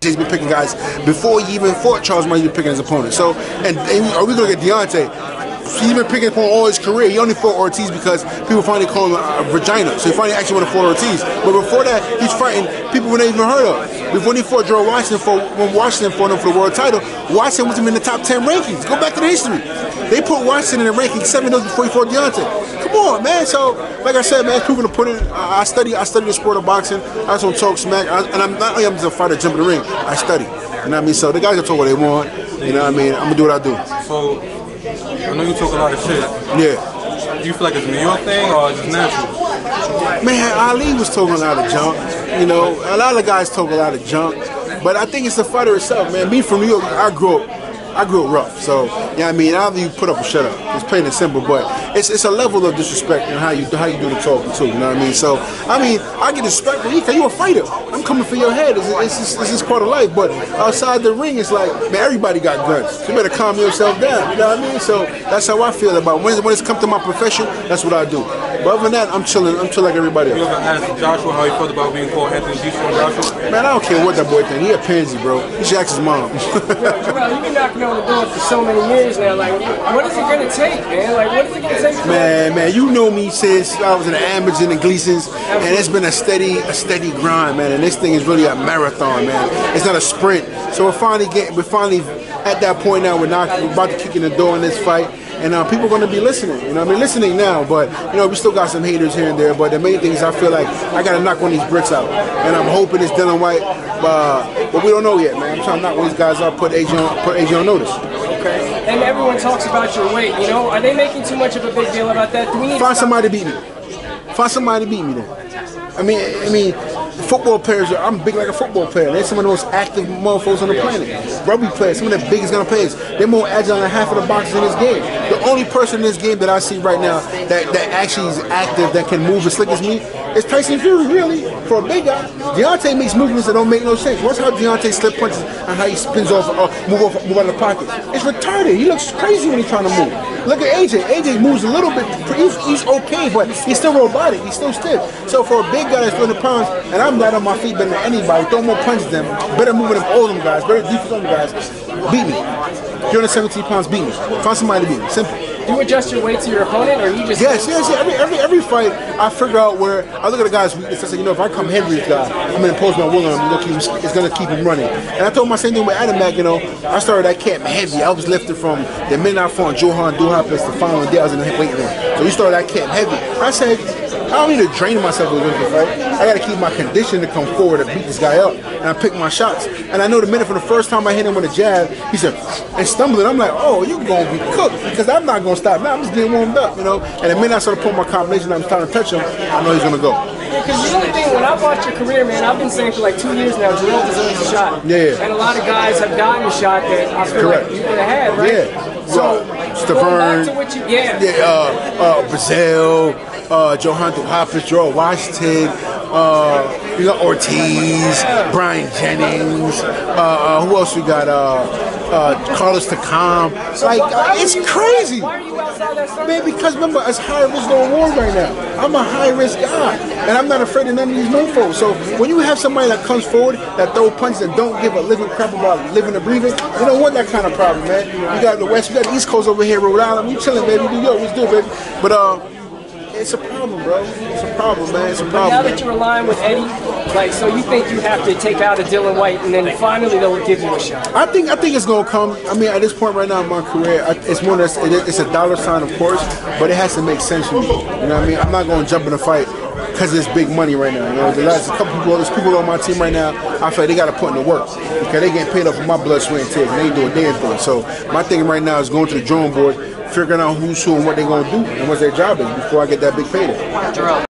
He's been picking guys before he even fought Charles Martin. He's been picking his opponent. So, and are we gonna get Deontay? He's been picking upon all his career. He only fought Ortiz because people finally call him a vagina. So he finally actually want to fight Ortiz. But before that, he's fighting people we never even heard of. Before he fought Jarell when Washington fought him for the world title, Washington was him in the top 10 rankings. Go back to the history. They put Washington in the rankings 7 years before he fought Deontay. Come on, man. So, like I said, man, people to put in. I study the sport of boxing. I just don't talk smack. And I'm not only I'm just a fighter, jump in the ring. I study. You know what I mean? So the guys can talk what they want. You know what I mean? I'm gonna do what I do. So I know you talk a lot of shit. Yeah. Do you feel like it's a New York thing or it's just natural? Man, Ali was talking a lot of junk. You know, a lot of guys talk a lot of junk. But I think it's the fighter itself, man. Me from New York, I grew up rough. So, you know what I mean? Either you put up or shut up. It's plain and simple, but it's a level of disrespect in how you do the talking too, you know what I mean? So, I mean, I get respect for you because you're a fighter. I'm coming for your head. It's just part of life. But outside the ring, it's like, man, everybody got guns. So you better calm yourself down, you know what I mean? So that's how I feel about it. When it's come to my profession, that's what I do. But other than that, I'm chilling like everybody else. You ever asked Joshua how he felt about being called Anthony G from Joshua? Man, I don't care what that boy think. He a pansy, bro. He should ask his mom. Jarell, you've been knocking on the door for so many years now. Like, what is it going to take, man? Like, what is it going to take? Man, you know me since I was in the amateurs and the Gleasons, and it's been a steady grind, man. And this thing is really a marathon, man. It's not a sprint. So we're finally at that point now. We're about to kick in the door in this fight. And people are going to be listening, you know what I mean? Listening now, but, you know, we still got some haters here and there, but the main thing is I feel like I got to knock one of these bricks out. And I'm hoping it's Dylan White, but we don't know yet, man. I'm trying to knock one of these guys out, put AJ on notice. Okay. And everyone talks about your weight, you know? Are they making too much of a big deal about that? Do we need Find somebody to beat me. Find somebody to beat me then. I mean, football players, I'm big like a football player. They're some of the most active motherfuckers on the planet. Rugby players, some of the biggest gun players. They're more agile than half of the boxers in this game. The only person in this game that I see right now that actually is active, that can move as slick as me, is Tyson Fury, really, for a big guy. Deontay makes movements that don't make no sense. Watch how Deontay slip punches and how he spins off, move out of the pocket. It's retarded. He looks crazy when he's trying to move. Look at AJ. AJ moves a little bit. He's okay, but he's still robotic. He's still stiff. So for a big guy that's 200 pounds, and I'm not on my feet better than anybody, throw more punches than them, better moving than all them guys, better defense on them guys, beat me. 317 pounds, beat me. Find somebody to beat me. Simple. Do you adjust your weight to your opponent, or you just... Yes. Every fight, I figure out where, I look at the guy's weakness. I say, you know, if I come heavy with this guy, I'm going to impose my will on him. It's going to keep him running. And I told my same thing with Adam Mack, you know, I started that camp heavy. I was lifted from the minute I fought Johan Duhapis the following day I was in the weight room. So you started that camp heavy. I said, I don't need to drain myself with this fight. I got to keep my condition to come forward to beat this guy up. And I pick my shots. And I know the minute from the first time I hit him with a jab, he said, and stumbling, I'm like, oh, you're going to be cooked. Because I'm not going to stop. Now I'm just getting warmed up, you know. And the minute I started pulling my combination, I'm trying to touch him, I know he's going to go. Because the other thing, when I watched your career, man, I've been saying for like 2 years now, Jarell deserves a shot. Yeah. And a lot of guys have gotten a shot that I feel like you could have had, right? Yeah. So, Stavern, Brazil, Johan Duhapis, Jarell Washington, you got Ortiz, Brian Jennings, who else we got? Carlos Takam. Like, it's crazy. Why are you outside that circle? Man, because remember, it's high risk no reward right now. I'm a high risk guy, and I'm not afraid of none of these mofos. So when you have somebody that comes forward, that throw punches and don't give a living crap about living and breathing, you don't want that kind of problem, man. You got the West, you got the East Coast over here, Rhode Island. We chilling, baby. New York, let's do it, baby. But it's a problem, bro. It's a problem, man. It's a problem. Now that you're relying with Eddie, like, so you think you have to take out a Dylan White, and then finally they'll give you a shot? I think it's gonna come. I mean, at this point right now in my career, it's more than it's a dollar sign, of course, but it has to make sense for me. You know what I mean? I'm not gonna jump in a fight because it's big money right now. You know, there's there's people on my team right now. I feel like they got to put in the work because they getting paid off for my blood, sweat, and tears, and they ain't doing damn thing. So my thing right now is going to the drawing board, figuring out who's who and what they're gonna do and what their job is before I get that big payday. Jarell.